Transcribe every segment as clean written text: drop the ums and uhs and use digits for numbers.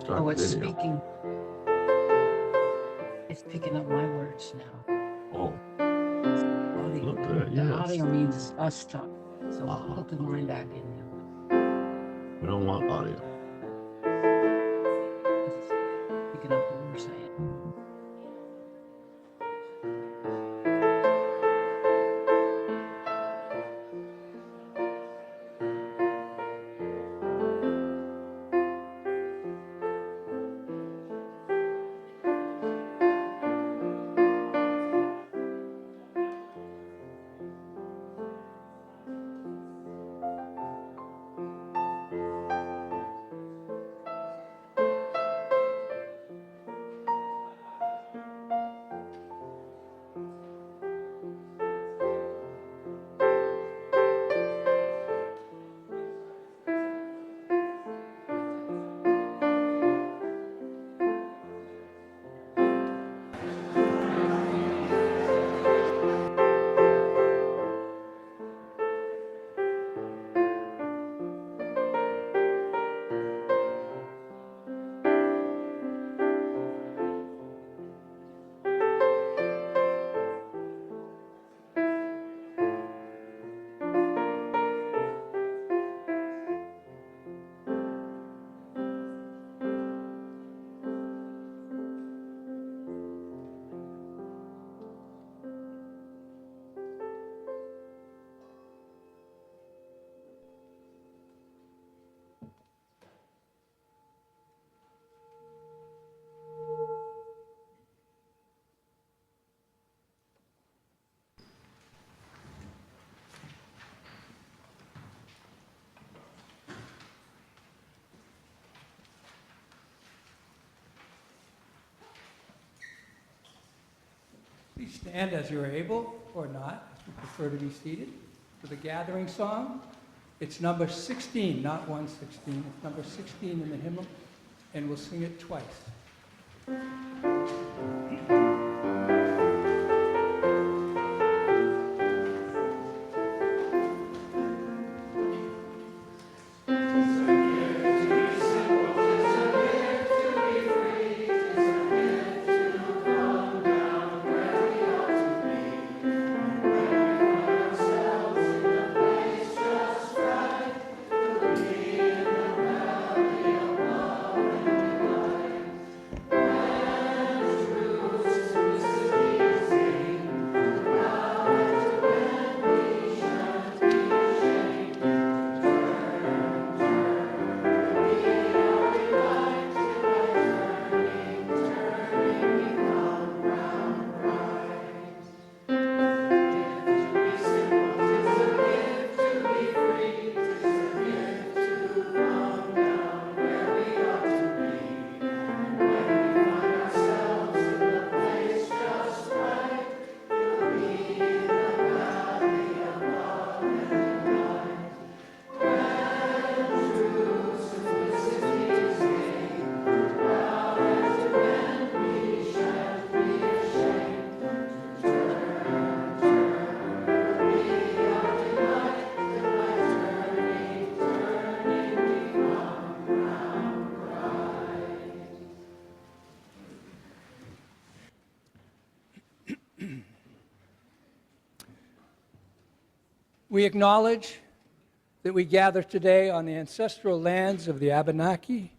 start Oh, it's video. speaking. It's picking up my words now. Oh, Audio. look at The yes. audio means us talk. So Uh-huh. put the line back in now. We don't want audio. It's picking up what we're saying. Please stand as you are able, or not, if you prefer to be seated, for the gathering song. It's number 16, not 116. It's number 16 in the hymnal, and we'll sing it twice. We acknowledge that we gather today on the ancestral lands of the Abenaki,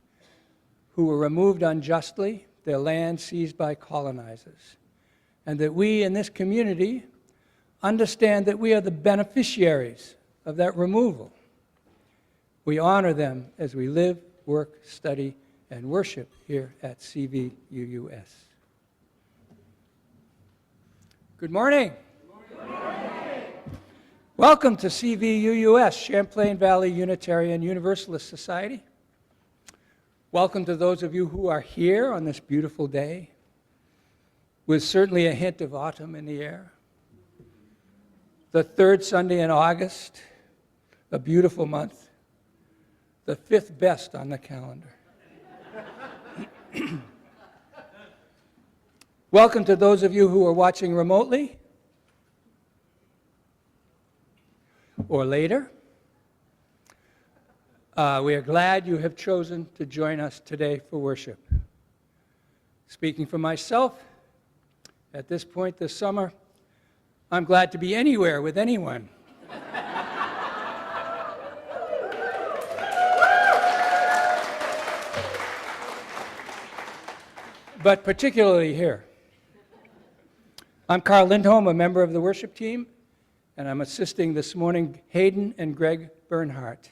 who were removed unjustly, their land seized by colonizers, and that we in this community understand that we are the beneficiaries of that removal. We honor them as we live, work, study, and worship here at Cvuus. Good morning. Welcome to Cvuus, Champlain Valley Unitarian Universalist Society. Welcome to those of you who are here on this beautiful day, with certainly a hint of autumn in the air. The third Sunday in August, a beautiful month, the fifth best on the calendar. Welcome to those of you who are watching remotely or later. We are glad you have chosen to join us today for worship. Speaking for myself, at this point this summer, I'm glad to be anywhere with anyone. But particularly here. I'm Karl Lindholm, a member of the worship team, and I'm assisting this morning Hayden and Greg Bernhardt,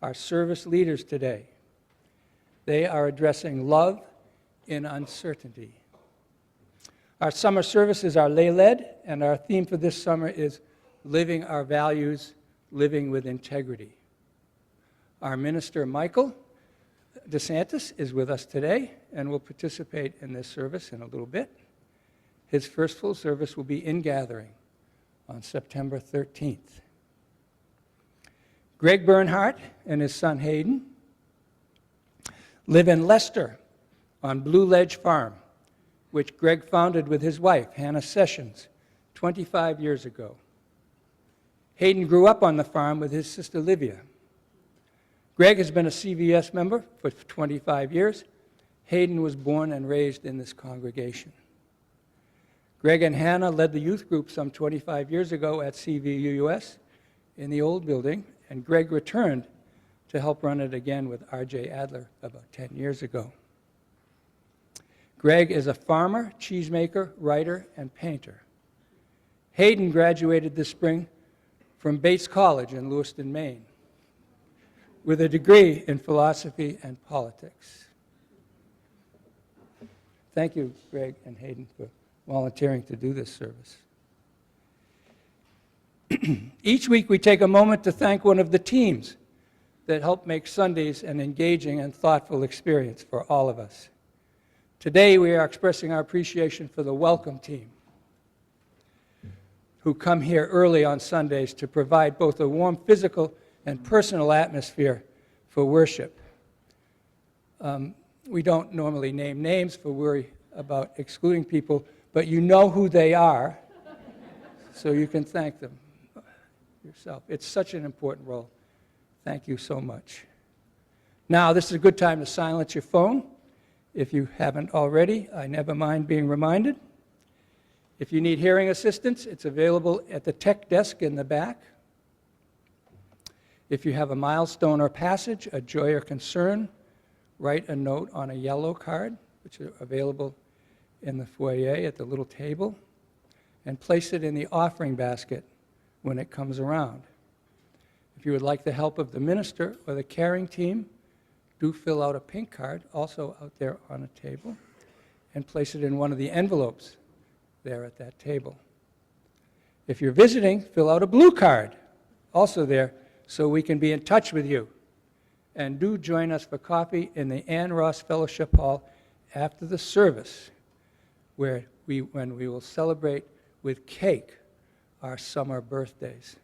our service leaders today. They are addressing love in uncertainty. Our summer services are lay-led, and our theme for this summer is living our values, living with integrity. Our minister, Michael DeSantis, is with us today and will participate in this service in a little bit. His first full service will be in gathering on September 13th. Greg Bernhardt and his son Hayden live in Leicester on Blue Ledge Farm, which Greg founded with his wife, Hannah Sessions, 25 years ago. Hayden grew up on the farm with his sister Livia. Greg has been a CVS member for 25 years. Hayden was born and raised in this congregation. Greg and Hannah led the youth group some 25 years ago at Cvuus in the old building, and Greg returned to help run it again with R.J. Adler about 10 years ago. Greg is a farmer, cheesemaker, writer, and painter. Hayden graduated this spring from Bates College in Lewiston, Maine, with a degree in philosophy and politics. Thank you, Greg and Hayden, for volunteering to do this service. Each week we take a moment to thank one of the teams that help make Sundays an engaging and thoughtful experience for all of us. Today we are expressing our appreciation for the welcome team, who come here early on Sundays to provide both a warm physical and personal atmosphere for worship. We don't normally name names for worry about excluding people, but you know who they are, so you can thank them yourself. It's such an important role. Thank you so much. Now, this is a good time to silence your phone. If you haven't already, I never mind being reminded. If you need hearing assistance, it's available at the tech desk in the back. If you have a milestone or passage, a joy or concern, write a note on a yellow card, which are available in the foyer at the little table, and place it in the offering basket when it comes around. If you would like the help of the minister or the caring team, do fill out a pink card, also out there on a table, and place it in one of the envelopes there at that table. If you're visiting, fill out a blue card, also there, so we can be in touch with you. And do join us for coffee in the Ann Ross Fellowship Hall after the service, when we will celebrate with cake our summer birthdays.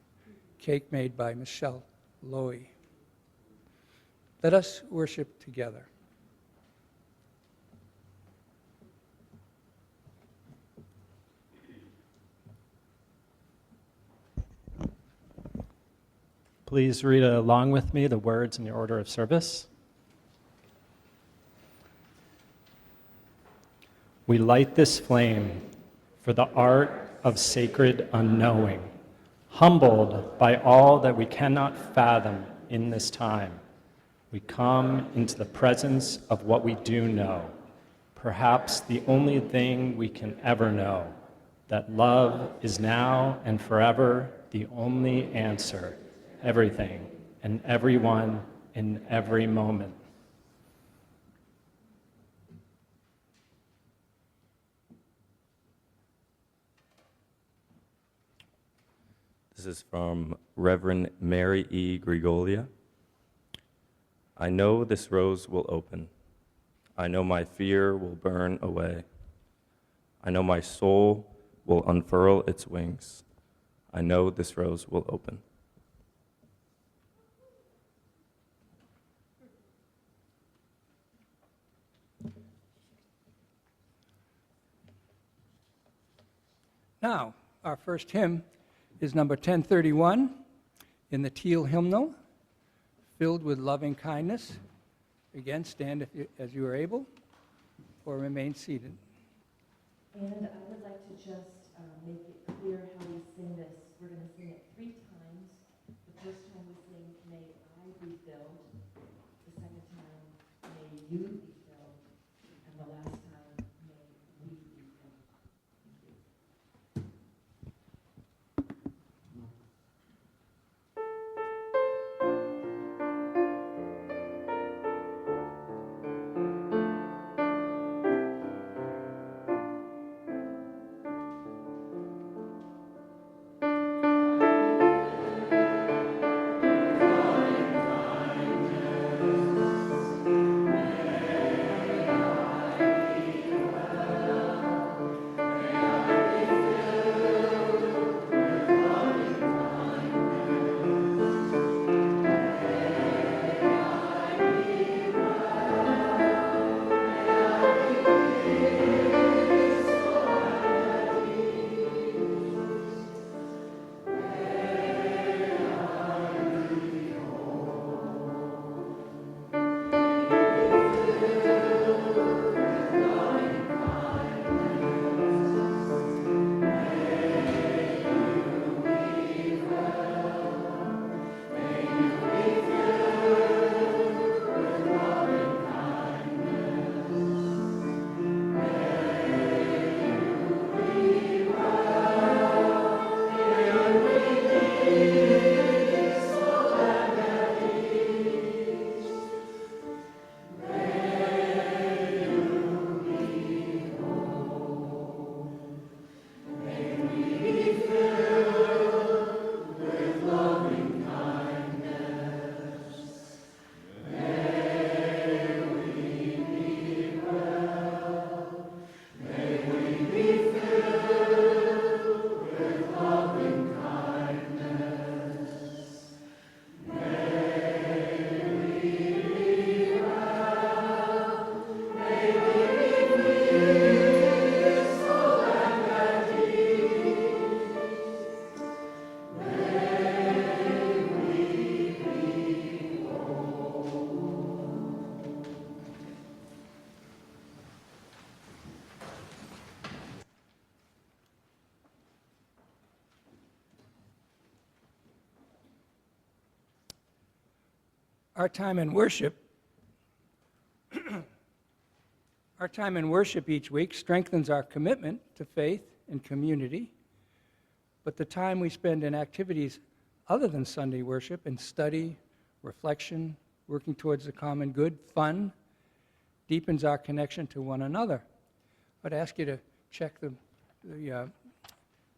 Cake made by Michelle Lowy. Let us worship together. Please read along with me the words in the order of service. We light this flame for the art of sacred unknowing, humbled by all that we cannot fathom in this time. We come into the presence of what we do know, perhaps the only thing we can ever know, that love is now and forever the only answer, everything and everyone in every moment. This is from Reverend Mary E. Grigolia. I know this rose will open. I know my fear will burn away. I know my soul will unfurl its wings. I know this rose will open. Now, our first hymn is number 1031 in the Teal hymnal, filled with loving kindness. Again, stand as you are able, or remain seated. And I would like to just make it clear how we sing this. We're going to sing it 3 times. The first time we sing, may I be filled. The second time, may you be filled. And the last time, may we be filled. Thank you. Our time in worship each week strengthens our commitment to faith and community, but the time we spend in activities other than Sunday worship, in study, reflection, working towards the common good, fun, deepens our connection to one another. I'd ask you to check the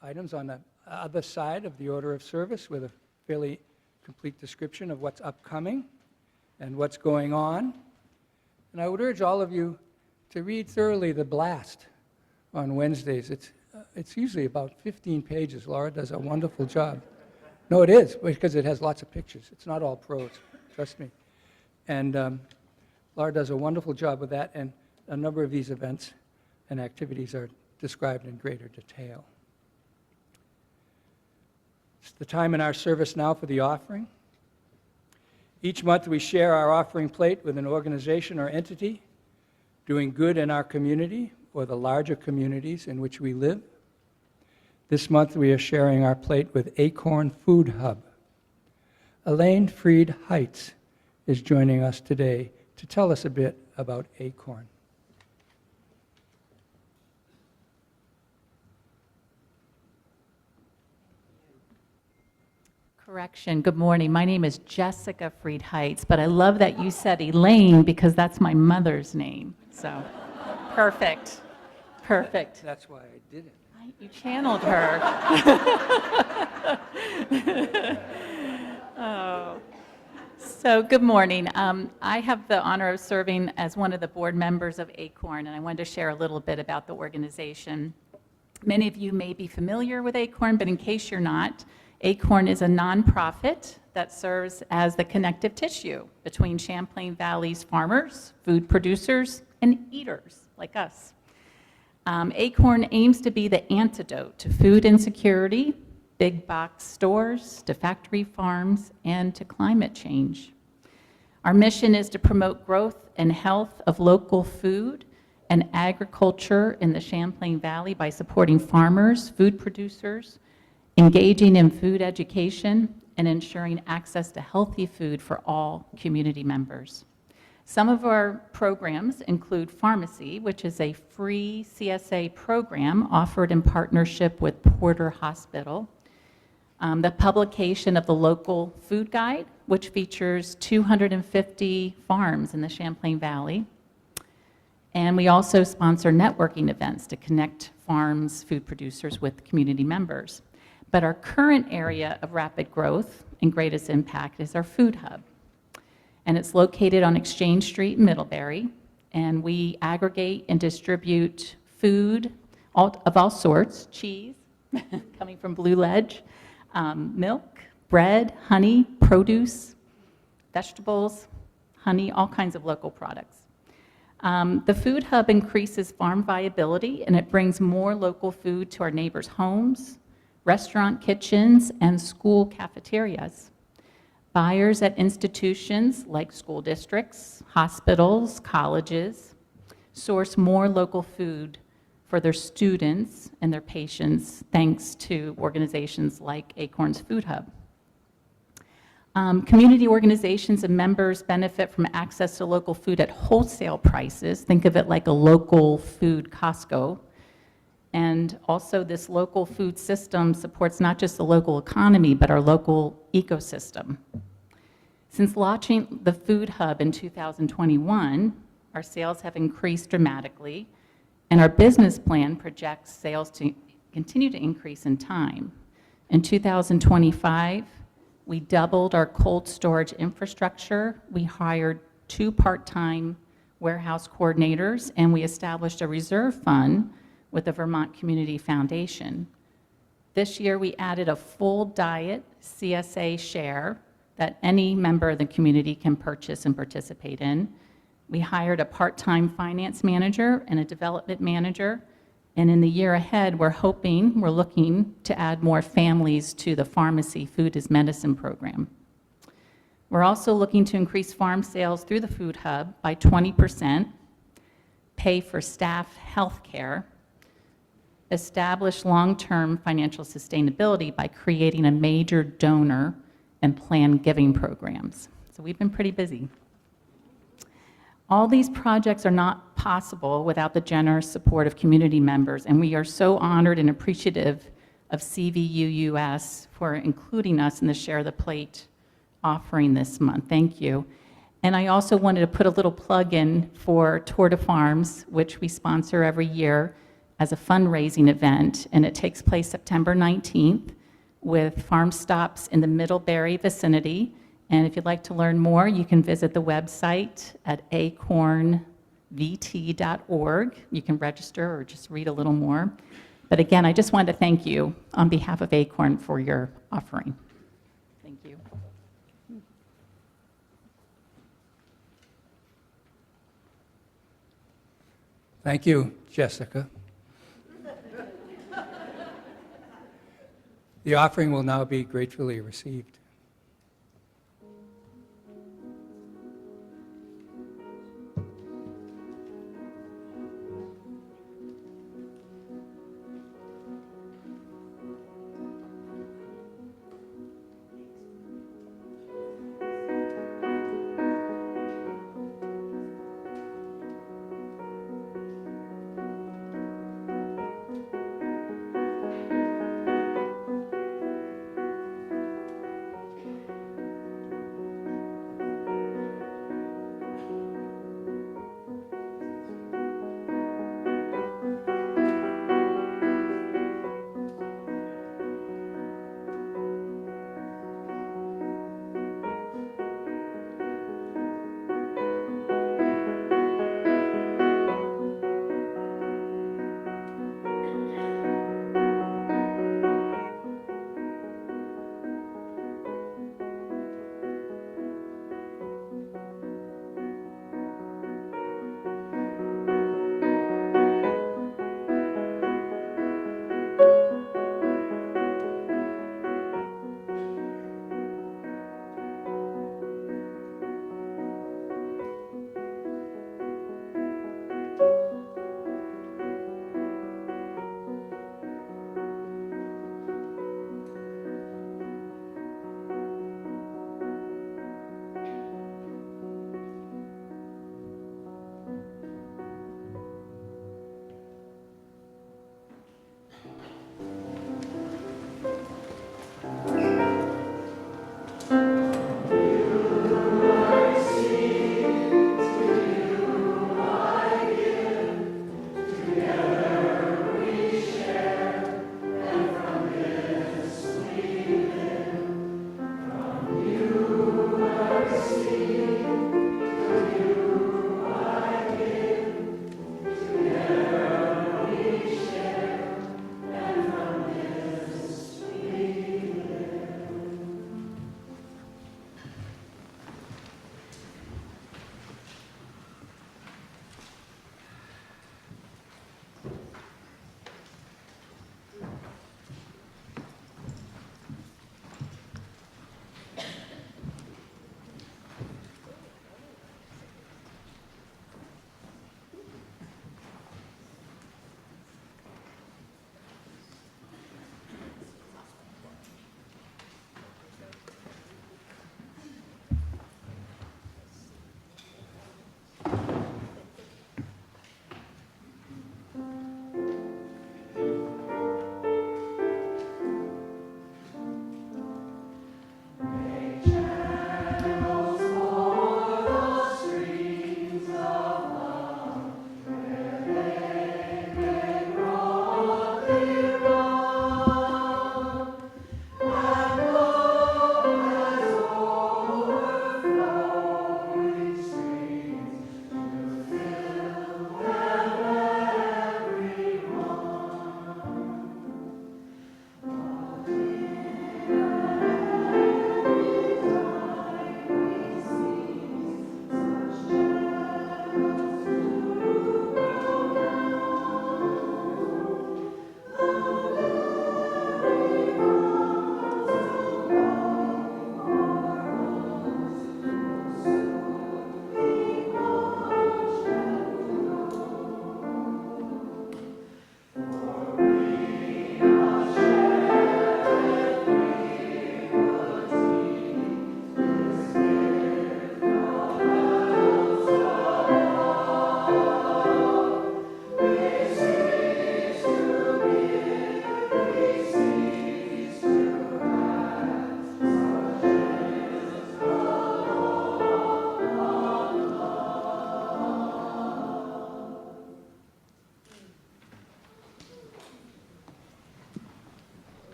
items on the other side of the order of service with a fairly complete description of what's upcoming and what's going on. And I would urge all of you to read thoroughly the blast on Wednesdays. It's usually about 15 pages. Laura does a wonderful job. No, it is, because it has lots of pictures. It's not all prose, trust me. And Laura does a wonderful job with that, and a number of these events and activities are described in greater detail. It's the time in our service now for the offering. Each month we share our offering plate with an organization or entity doing good in our community or the larger communities in which we live. This month we are sharing our plate with Acorn Food Hub. Elaine Freed Heights is joining us today to tell us a bit about Acorn. Correction. Good morning. My name is Jessica Freed Heights, but I love that you said Elaine because that's my mother's name. So, perfect. Perfect. That's why I did it. You channeled her. Oh. So, good morning. I have the honor of serving as one of the board members of Acorn, and I wanted to share a little bit about the organization. Many of you may be familiar with Acorn, but in case you're not, Acorn is a nonprofit that serves as the connective tissue between Champlain Valley's farmers, food producers, and eaters like us. Acorn aims to be the antidote to food insecurity, big box stores, to factory farms, and to climate change. Our mission is to promote growth and health of local food and agriculture in the Champlain Valley by supporting farmers, food producers, engaging in food education, and ensuring access to healthy food for all community members. Some of our programs include pharmacy, which is a free CSA program offered in partnership with Porter Hospital. The publication of the local food guide, which features 250 farms in the Champlain Valley. And we also sponsor networking events to connect farms, food producers with community members. But our current area of rapid growth and greatest impact is our food hub. And it's located on Exchange Street in Middlebury. And we aggregate and distribute food of all sorts, cheese, coming from Blue Ledge, milk, bread, honey, produce, vegetables, honey, all kinds of local products. The food hub increases farm viability, and it brings more local food to our neighbors' homes, restaurant kitchens, and school cafeterias. Buyers at institutions like school districts, hospitals, colleges, source more local food for their students and their patients thanks to organizations like Acorn's Food Hub. Community organizations and members benefit from access to local food at wholesale prices. Think of it like a local food Costco. And also this local food system supports not just the local economy, but our local ecosystem. Since launching the Food Hub in 2021, our sales have increased dramatically, and our business plan projects sales to continue to increase in time. In 2025, we doubled our cold storage infrastructure. We hired 2 part-time warehouse coordinators, and we established a reserve fund with the Vermont Community Foundation. This year, we added a full diet CSA share that any member of the community can purchase and participate in. We hired a part-time finance manager and a development manager. And in the year ahead, we're looking to add more families to the pharmacy food as medicine program. We're also looking to increase farm sales through the Food Hub by 20%, pay for staff health care, establish long-term financial sustainability by creating a major donor and planned giving programs. So we've been pretty busy. All these projects are not possible without the generous support of community members, and we are so honored and appreciative of CVUUS for including us in the Share the Plate offering this month. Thank you. And I also wanted to put a little plug in for Tour de Farms, which we sponsor every year as a fundraising event, and it takes place September 19th with farm stops in the Middlebury vicinity. And if you'd like to learn more, you can visit the website at acornvt.org. You can register or just read a little more. But again, I just wanted to thank you on behalf of Acorn for your offering. Thank you. Thank you, Jessica. The offering will now be gratefully received.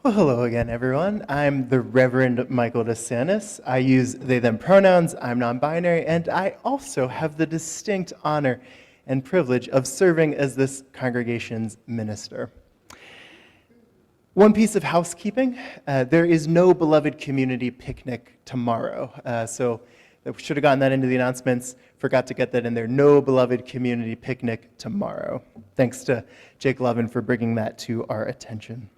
Well, hello again, everyone. I'm the Reverend Michael DeSantis. I use they, them pronouns. I'm non-binary, and I also have the distinct honor and privilege of serving as this congregation's minister. One piece of housekeeping, there is no beloved community picnic tomorrow. So I should have gotten that into the announcements, forgot to get that in there. No beloved community picnic tomorrow. Thanks to Jake Lovin for bringing that to our attention.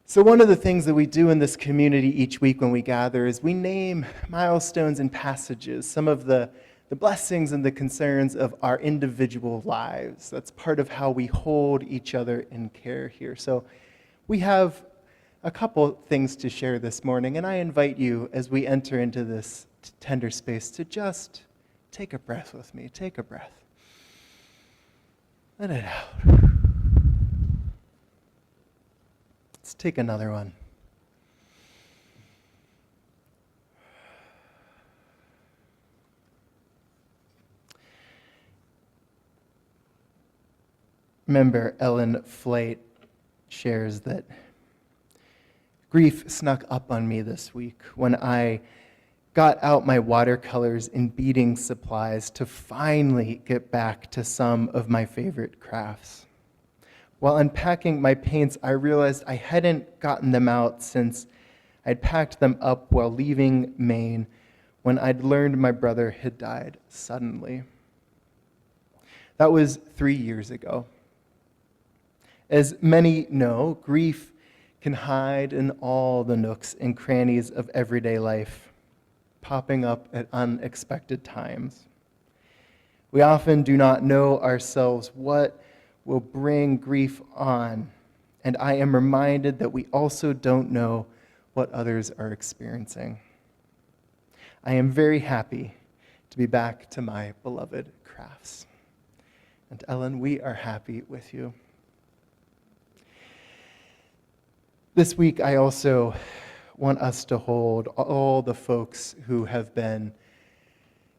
So one of the things that we do in this community each week when we gather is we name milestones and passages, some of the blessings and the concerns of our individual lives. That's part of how we hold each other in care here. So we have a couple things to share this morning, and I invite you as we enter into this tender space to just take a breath with me. Take a breath. Let it out. Let's take another one. Remember, Ellen Flight shares that grief snuck up on me this week when I got out my watercolors and beading supplies to finally get back to some of my favorite crafts. While unpacking my paints, I realized I hadn't gotten them out since I'd packed them up while leaving Maine when I'd learned my brother had died suddenly. That was 3 years ago. As many know, grief can hide in all the nooks and crannies of everyday life, popping up at unexpected times. We often do not know ourselves what will bring grief on, and I am reminded that we also don't know what others are experiencing. I am very happy to be back to my beloved crafts. And Ellen, we are happy with you. This week, I also want us to hold all the folks who have been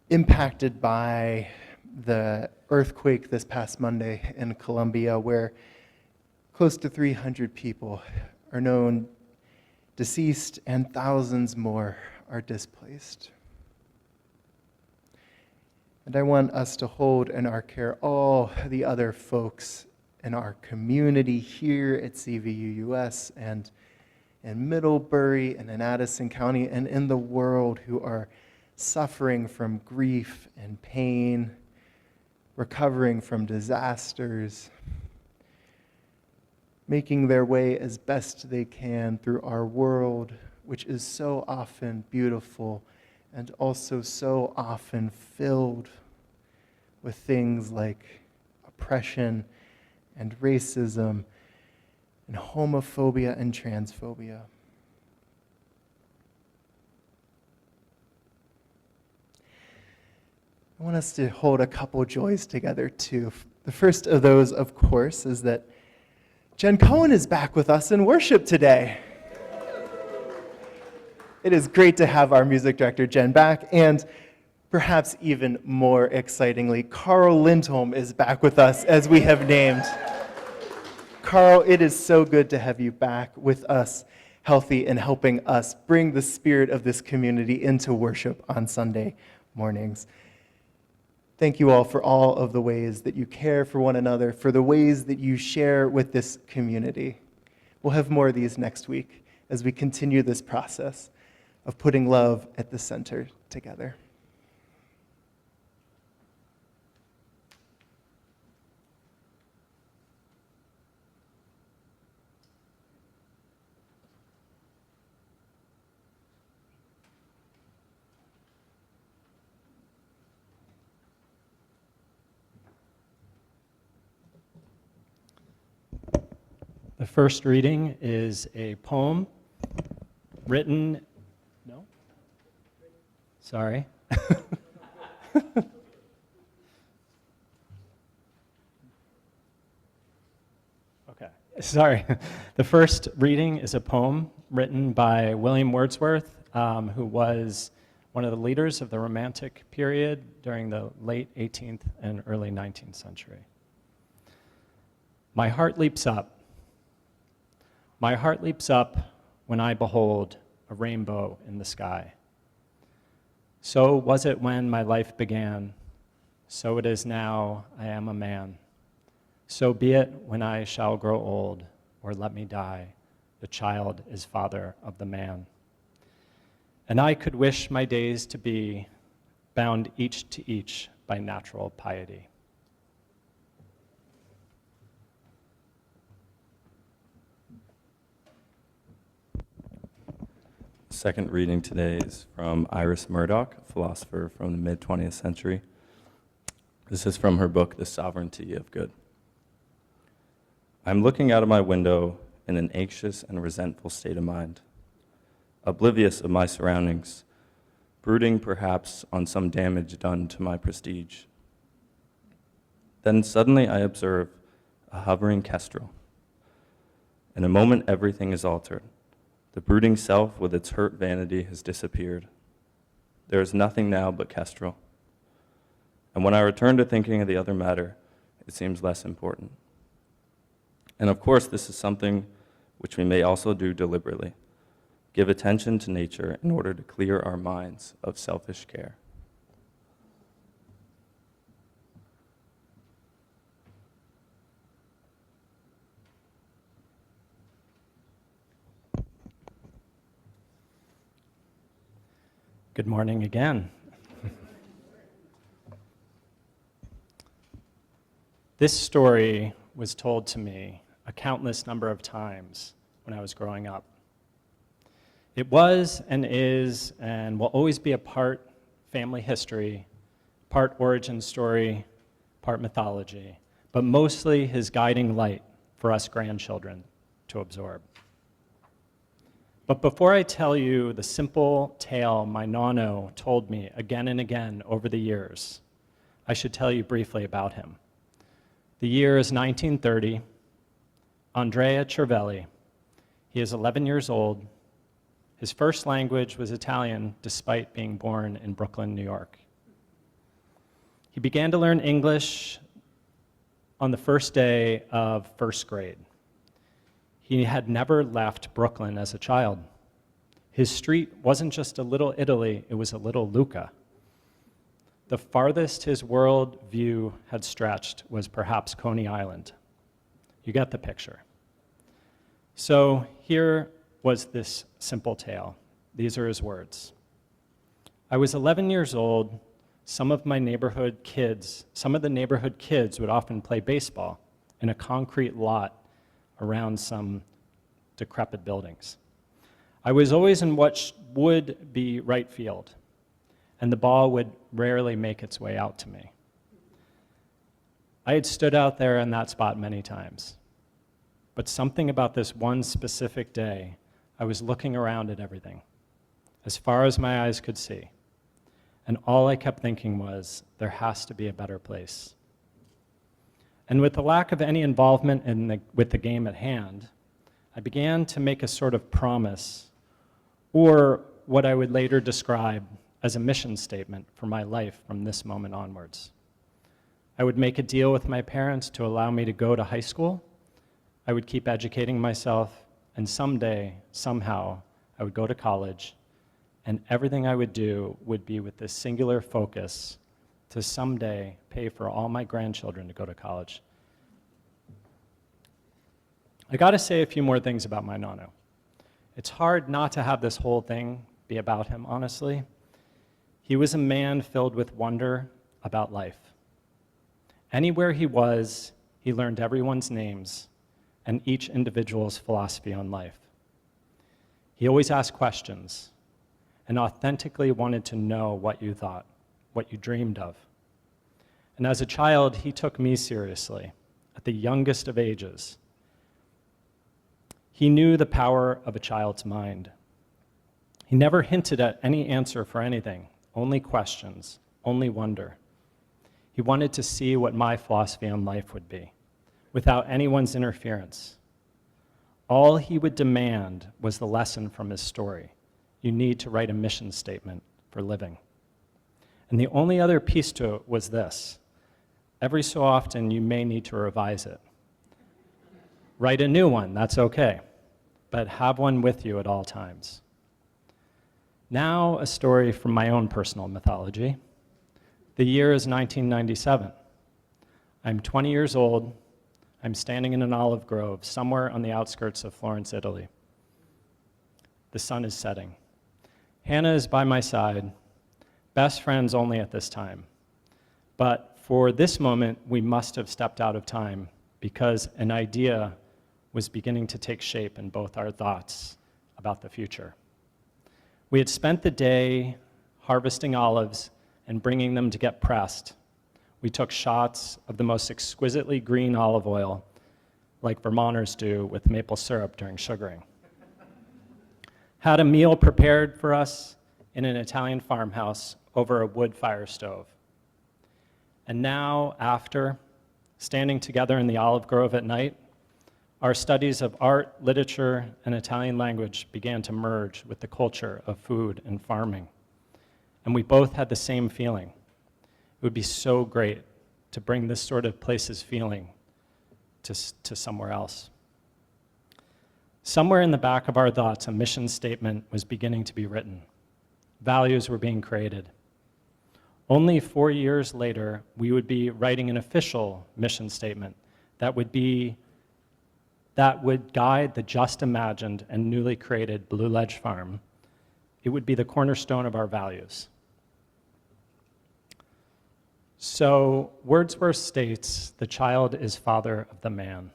impacted by the earthquake this past Monday in Colombia, where close to 300 people are known deceased and thousands more are displaced. And I want us to hold in our care all the other folks in our community here at Cvuus and in Middlebury and in Addison County and in the world who are suffering from grief and pain, recovering from disasters, making their way as best they can through our world, which is so often beautiful and also so often filled with things like oppression and racism and homophobia and transphobia. I want us to hold a couple joys together too. The first of those, of course, is that Jen Cohen is back with us in worship today. It is great to have our music director, Jen, back, and perhaps even more excitingly, Karl Lindholm is back with us as we have named. Karl, it is so good to have you back with us, healthy and helping us bring the spirit of this community into worship on Sunday mornings. Thank you all for all of the ways that you care for one another, for the ways that you share with this community. We'll have more of these next week as we continue this process of putting love at the center together. The first reading is a poem written, no? Sorry. Okay, sorry. The first reading is a poem written by William Wordsworth, who was one of the leaders of the Romantic period during the late 18th and early 19th century. My heart leaps up. My heart leaps up when I behold a rainbow in the sky. So was it when my life began, so it is now I am a man. So be it when I shall grow old, or let me die, the child is father of the man. And I could wish my days to be bound each to each by natural piety. Second reading today is from Iris Murdoch, a philosopher from the mid-20th century. This is from her book, The Sovereignty of Good. I'm looking out of my window in an anxious and resentful state of mind, oblivious of my surroundings, brooding perhaps on some damage done to my prestige. Then suddenly I observe a hovering kestrel. In a moment, everything is altered. The brooding self with its hurt vanity has disappeared. There is nothing now but kestrel. And when I return to thinking of the other matter, it seems less important. And of course, this is something which we may also do deliberately. Give attention to nature in order to clear our minds of selfish care. Good morning again. This story was told to me a countless number of times when I was growing up. It was and is and will always be a part family history, part origin story, part mythology, but mostly his guiding light for us grandchildren to absorb. But before I tell you the simple tale my nono told me again and again over the years, I should tell you briefly about him. The year is 1930. Andrea Cervelli. He is 11 years old. His first language was Italian, despite being born in Brooklyn, New York. He began to learn English on the first day of first grade. He had never left Brooklyn as a child. His street wasn't just a little Italy, it was a little Lucca. The farthest his world view had stretched was perhaps Coney Island. You get the picture. So here was this simple tale. These are his words. I was 11 years old. Some of the neighborhood kids would often play baseball in a concrete lot around some decrepit buildings. I was always in what would be right field, and the ball would rarely make its way out to me. I had stood out there in that spot many times, but something about this one specific day, I was looking around at everything, as far as my eyes could see, and all I kept thinking was, there has to be a better place. And with the lack of any involvement with the game at hand, I began to make a sort of promise, or what I would later describe as a mission statement for my life from this moment onwards. I would make a deal with my parents to allow me to go to high school. I would keep educating myself, and someday, somehow, I would go to college, and everything I would do would be with this singular focus to someday pay for all my grandchildren to go to college. I gotta say a few more things about my nono. It's hard not to have this whole thing be about him, honestly. He was a man filled with wonder about life. Anywhere he was, he learned everyone's names and each individual's philosophy on life. He always asked questions and authentically wanted to know what you thought, what you dreamed of. And as a child, he took me seriously, at the youngest of ages. He knew the power of a child's mind. He never hinted at any answer for anything, only questions, only wonder. He wanted to see what my philosophy on life would be, without anyone's interference. All he would demand was the lesson from his story. You need to write a mission statement for living. And the only other piece to it was this. Every so often, you may need to revise it. Write a new one, that's okay. but have one with you at all times. Now, a story from my own personal mythology. The year is 1997. I'm 20 years old. I'm standing in an olive grove somewhere on the outskirts of Florence, Italy. The sun is setting. Hannah is by my side, best friends only at this time. But for this moment, we must have stepped out of time because an idea was beginning to take shape in both our thoughts about the future. We had spent the day harvesting olives and bringing them to get pressed. We took shots of the most exquisitely green olive oil, like Vermonters do with maple syrup during sugaring. Had a meal prepared for us in an Italian farmhouse over a wood fire stove. And now, after standing together in the olive grove at night, our studies of art, literature, and Italian language began to merge with the culture of food and farming. And we both had the same feeling. It would be so great to bring this sort of place's feeling to somewhere else. Somewhere in the back of our thoughts, a mission statement was beginning to be written. Values were being created. Only 4 years later, we would be writing an official mission statement that would guide the just imagined and newly created Blue Ledge Farm. It would be the cornerstone of our values. So Wordsworth states, "The child is father of the man."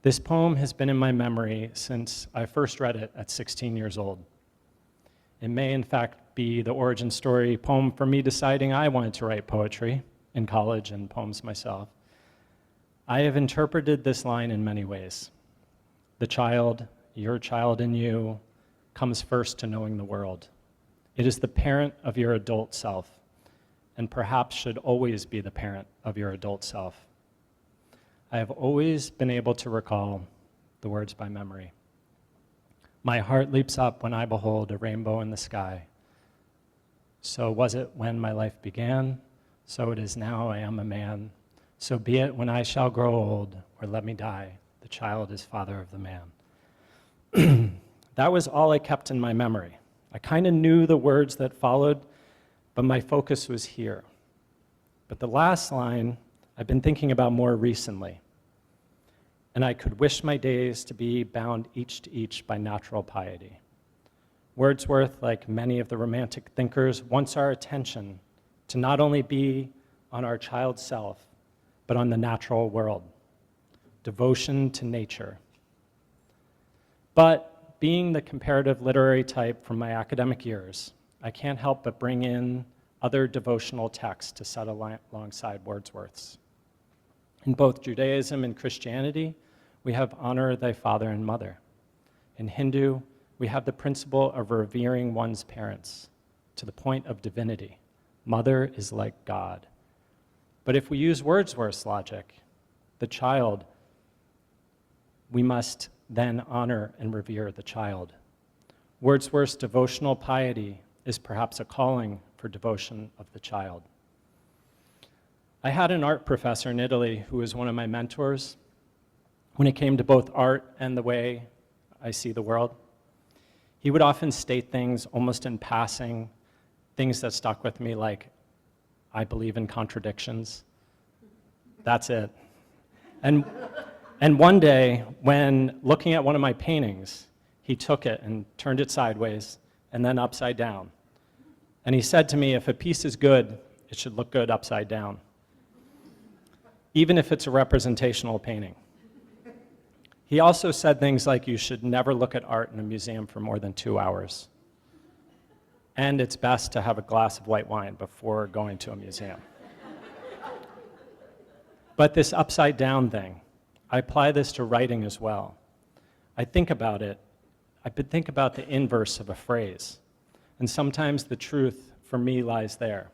This poem has been in my memory since I first read it at 16 years old. It may, in fact, be the origin story poem for me deciding I wanted to write poetry in college and poems myself. I have interpreted this line in many ways. The child, your child in you, comes first to knowing the world. It is the parent of your adult self, and perhaps should always be the parent of your adult self. I have always been able to recall the words by memory. My heart leaps up when I behold a rainbow in the sky. So was it when my life began, so it is now I am a man. So be it when I shall grow old, or let me die, the child is father of the man. That was all I kept in my memory. I kind of knew the words that followed, but my focus was here. But the last line I've been thinking about more recently. And I could wish my days to be bound each to each by natural piety. Wordsworth, like many of the Romantic thinkers, wants our attention to not only be on our child self, but on the natural world. Devotion to nature. But being the comparative literary type from my academic years, I can't help but bring in other devotional texts to set alongside Wordsworth's. In both Judaism and Christianity, we have honor thy father and mother. In Hindu, we have the principle of revering one's parents to the point of divinity. Mother is like God. But if we use Wordsworth's logic, the child, we must then honor and revere the child. Wordsworth's devotional piety is perhaps a calling for devotion of the child. I had an art professor in Italy who was one of my mentors when it came to both art and the way I see the world. He would often state things almost in passing, things that stuck with me like, I believe in contradictions. That's it. And one day, when looking at one of my paintings, he took it and turned it sideways and then upside down. And he said to me, if a piece is good, it should look good upside down, even if it's a representational painting. He also said things like you should never look at art in a museum for more than 2 hours. And it's best to have a glass of white wine before going to a museum. But this upside down thing, I apply this to writing as well. I think about it. I think about the inverse of a phrase. And sometimes the truth for me lies there,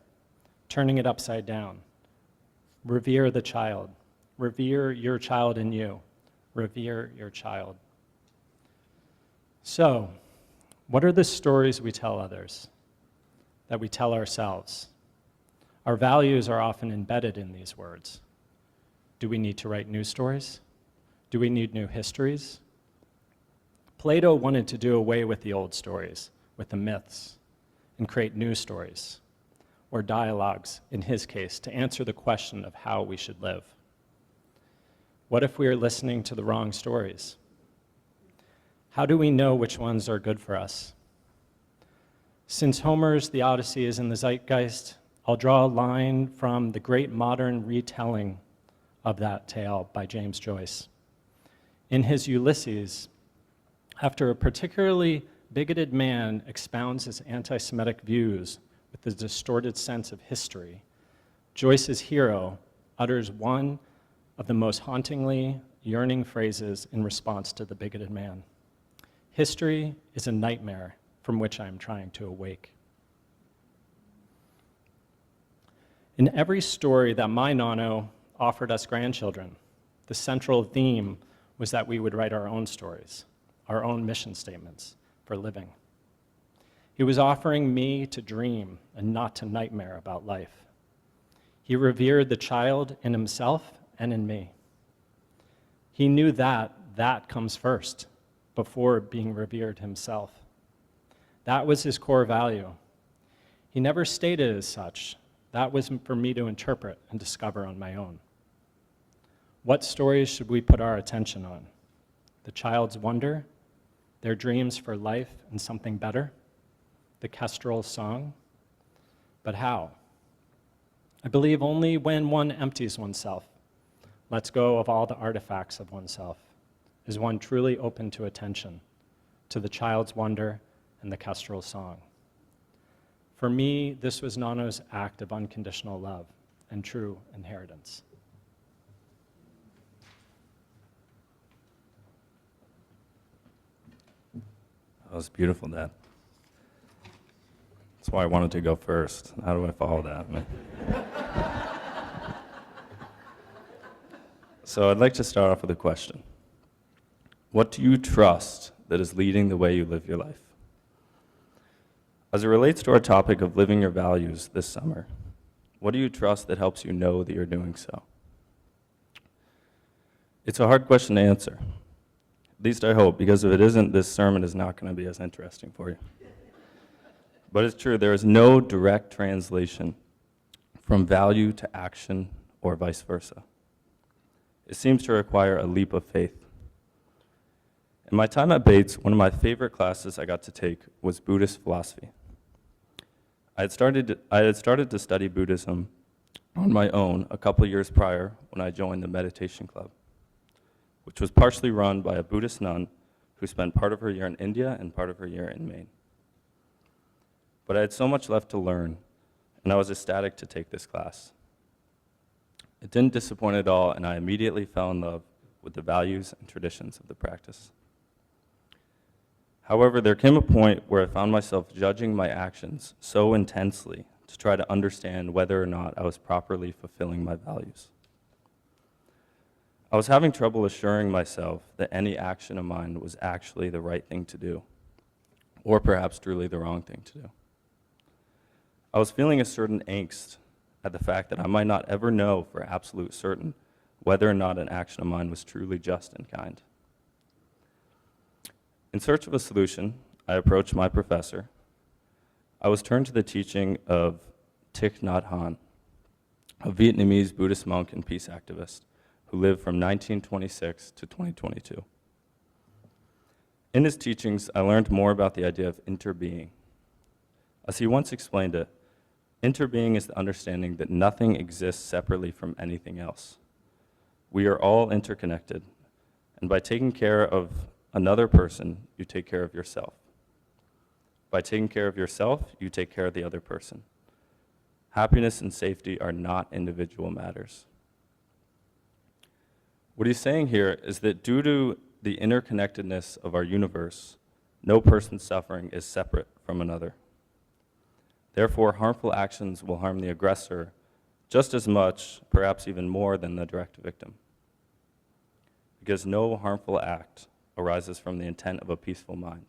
turning it upside down. Revere the child. Revere your child in you. Revere your child. So, what are the stories we tell others, that we tell ourselves? Our values are often embedded in these words. Do we need to write new stories? Do we need new histories? Plato wanted to do away with the old stories, with the myths, and create new stories, or dialogues, in his case, to answer the question of how we should live. What if we are listening to the wrong stories? How do we know which ones are good for us? Since Homer's The Odyssey is in the zeitgeist, I'll draw a line from the great modern retelling of that tale by James Joyce. In his Ulysses, after a particularly bigoted man expounds his anti-Semitic views with a distorted sense of history, Joyce's hero utters one of the most hauntingly yearning phrases in response to the bigoted man. History is a nightmare from which I am trying to awake. In every story that my Nano offered us grandchildren, the central theme was that we would write our own stories, our own mission statements for living. He was offering me to dream and not to nightmare about life. He revered the child in himself and in me. He knew that comes first, before being revered himself. That was his core value. He never stated it as such. That was for me to interpret and discover on my own. What stories should we put our attention on? The child's wonder, their dreams for life and something better, the kestrel song. But how? I believe only when one empties oneself, lets go of all the artifacts of oneself, is one truly open to attention, to the child's wonder and the kestrel song. For me, this was Nano's act of unconditional love and true inheritance. That was beautiful, Dad. That's why I wanted to go first. How do I follow that? So I'd like to start off with a question. What do you trust that is leading the way you live your life? As it relates to our topic of living your values this summer, what do you trust that helps you know that you're doing so? It's a hard question to answer. At least I hope, because if it isn't, this sermon is not going to be as interesting for you. But it's true, there is no direct translation from value to action or vice versa. It seems to require a leap of faith. In my time at Bates, one of my favorite classes I got to take was Buddhist philosophy. I had started to study Buddhism on my own a couple years prior when I joined the meditation club, which was partially run by a Buddhist nun who spent part of her year in India and part of her year in Maine. But I had so much left to learn, and I was ecstatic to take this class. It didn't disappoint at all, and I immediately fell in love with the values and traditions of the practice. However, there came a point where I found myself judging my actions so intensely to try to understand whether or not I was properly fulfilling my values. I was having trouble assuring myself that any action of mine was actually the right thing to do, or perhaps truly the wrong thing to do. I was feeling a certain angst at the fact that I might not ever know for absolute certain whether or not an action of mine was truly just and kind. In search of a solution, I approached my professor. I was turned to the teaching of Thich Nhat Hanh, a Vietnamese Buddhist monk and peace activist who lived from 1926 to 2022. In his teachings, I learned more about the idea of interbeing. As he once explained it, interbeing is the understanding that nothing exists separately from anything else. We are all interconnected, and by taking care of another person, you take care of yourself. By taking care of yourself, you take care of the other person. Happiness and safety are not individual matters. What he's saying here is that due to the interconnectedness of our universe, no person's suffering is separate from another. Therefore, harmful actions will harm the aggressor just as much, perhaps even more, than the direct victim. Because no harmful act arises from the intent of a peaceful mind.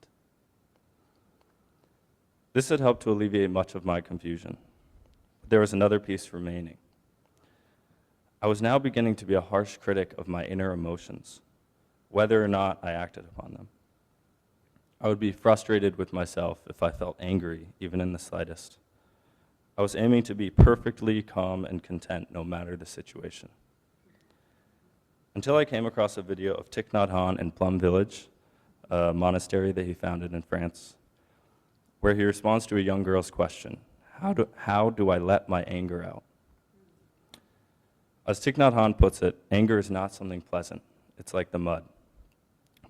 This had helped to alleviate much of my confusion. But there was another piece remaining. I was now beginning to be a harsh critic of my inner emotions, whether or not I acted upon them. I would be frustrated with myself if I felt angry, even in the slightest. I was aiming to be perfectly calm and content no matter the situation. Until I came across a video of Thich Nhat Hanh in Plum Village, a monastery that he founded in France, where he responds to a young girl's question, how do I let my anger out? As Thich Nhat Hanh puts it, anger is not something pleasant. It's like the mud.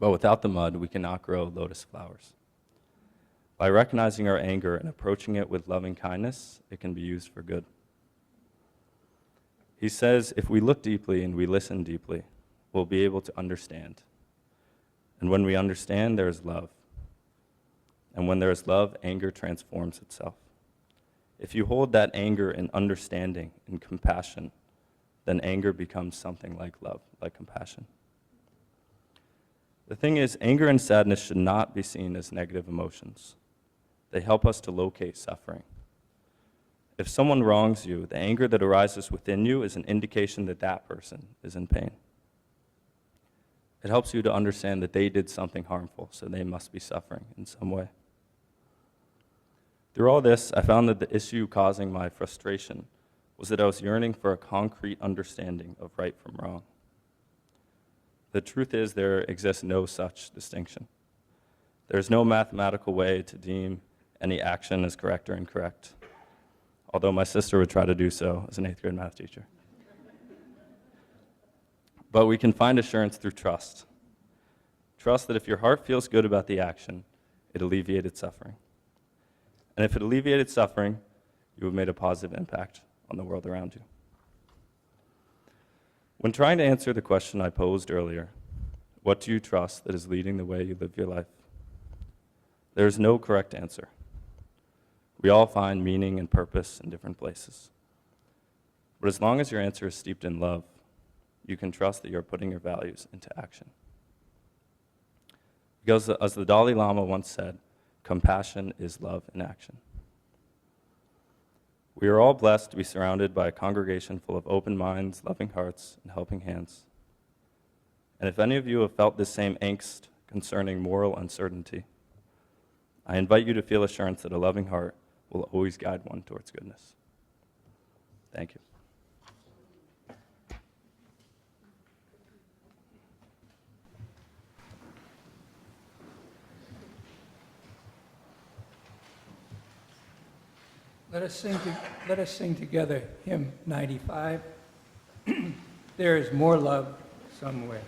But without the mud, we cannot grow lotus flowers. By recognizing our anger and approaching it with loving kindness, it can be used for good. He says, if we look deeply and we listen deeply, we'll be able to understand. And when we understand, there is love. And when there is love, anger transforms itself. If you hold that anger in understanding and compassion, then anger becomes something like love, like compassion. The thing is, anger and sadness should not be seen as negative emotions. They help us to locate suffering. If someone wrongs you, the anger that arises within you is an indication that that person is in pain. It helps you to understand that they did something harmful, so they must be suffering in some way. Through all this, I found that the issue causing my frustration was that I was yearning for a concrete understanding of right from wrong. The truth is, there exists no such distinction. There's no mathematical way to deem any action as correct or incorrect, although my sister would try to do so as an 8th grade math teacher. But we can find assurance through trust. Trust that if your heart feels good about the action, it alleviated suffering. And if it alleviated suffering, you have made a positive impact on the world around you. When trying to answer the question I posed earlier, what do you trust that is leading the way you live your life? There is no correct answer. We all find meaning and purpose in different places. But as long as your answer is steeped in love, you can trust that you're putting your values into action. Because as the Dalai Lama once said, compassion is love in action. We are all blessed to be surrounded by a congregation full of open minds, loving hearts, and helping hands. And if any of you have felt this same angst concerning moral uncertainty, I invite you to feel assurance that a loving heart will always guide one towards goodness. Thank you. Let us sing together hymn 95. There is more love somewhere.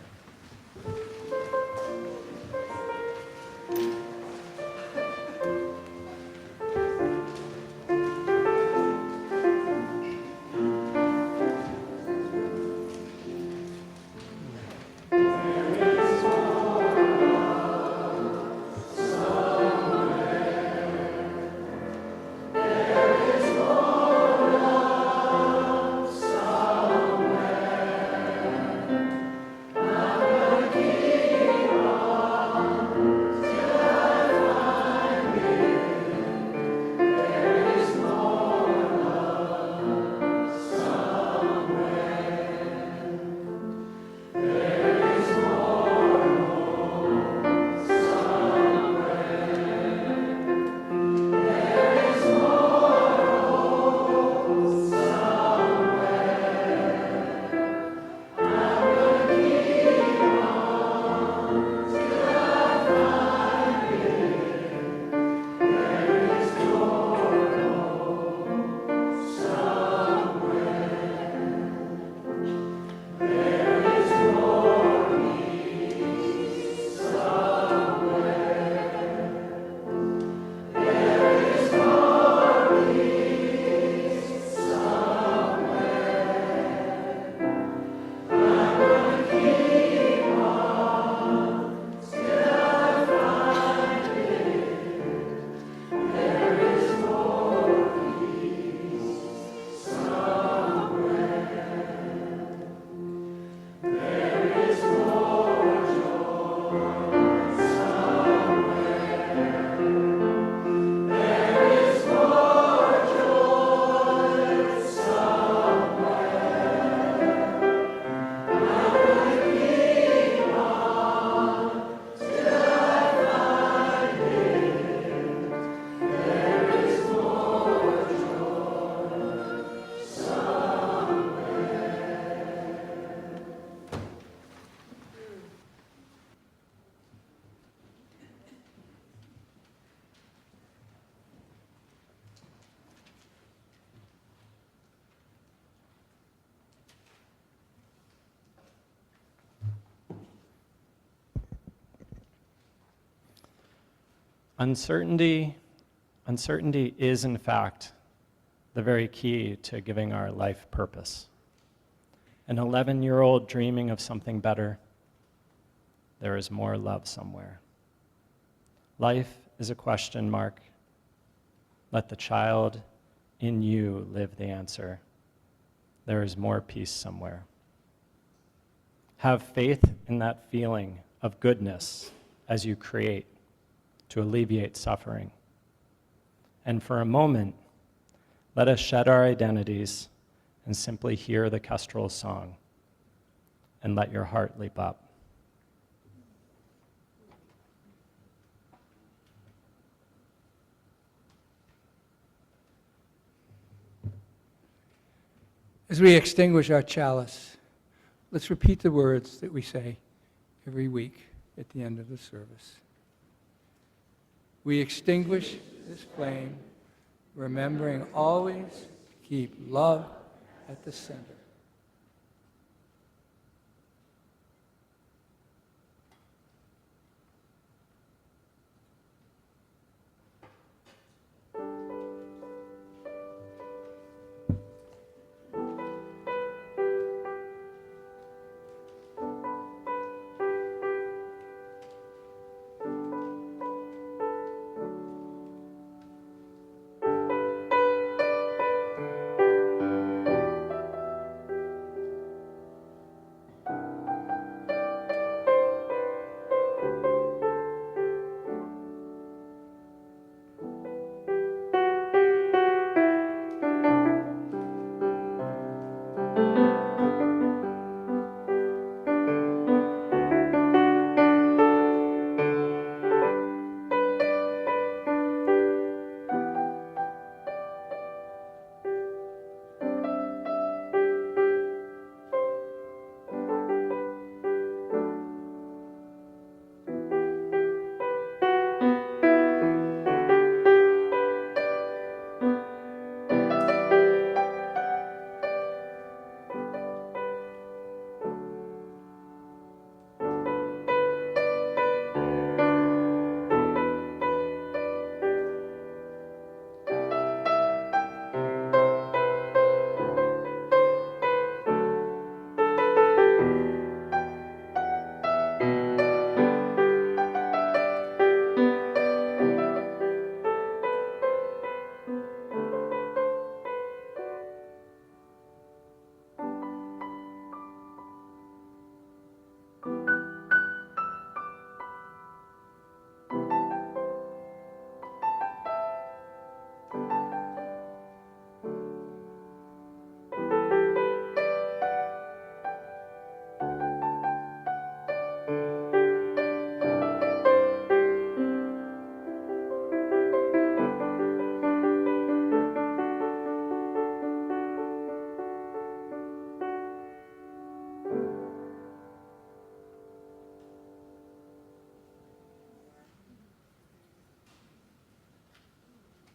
Give Uncertainty is, in fact, the very key to giving our life purpose. An 11-year-old dreaming of something better, there is more love somewhere. Life is a question mark. Let the child in you live the answer. There is more peace somewhere. Have faith in that feeling of goodness as you create to alleviate suffering. And for a moment, let us shed our identities and simply hear the kestrel song, and let your heart leap up. As we extinguish our chalice, let's repeat the words that we say every week at the end of the service. We extinguish this flame, remembering always to keep love at the center.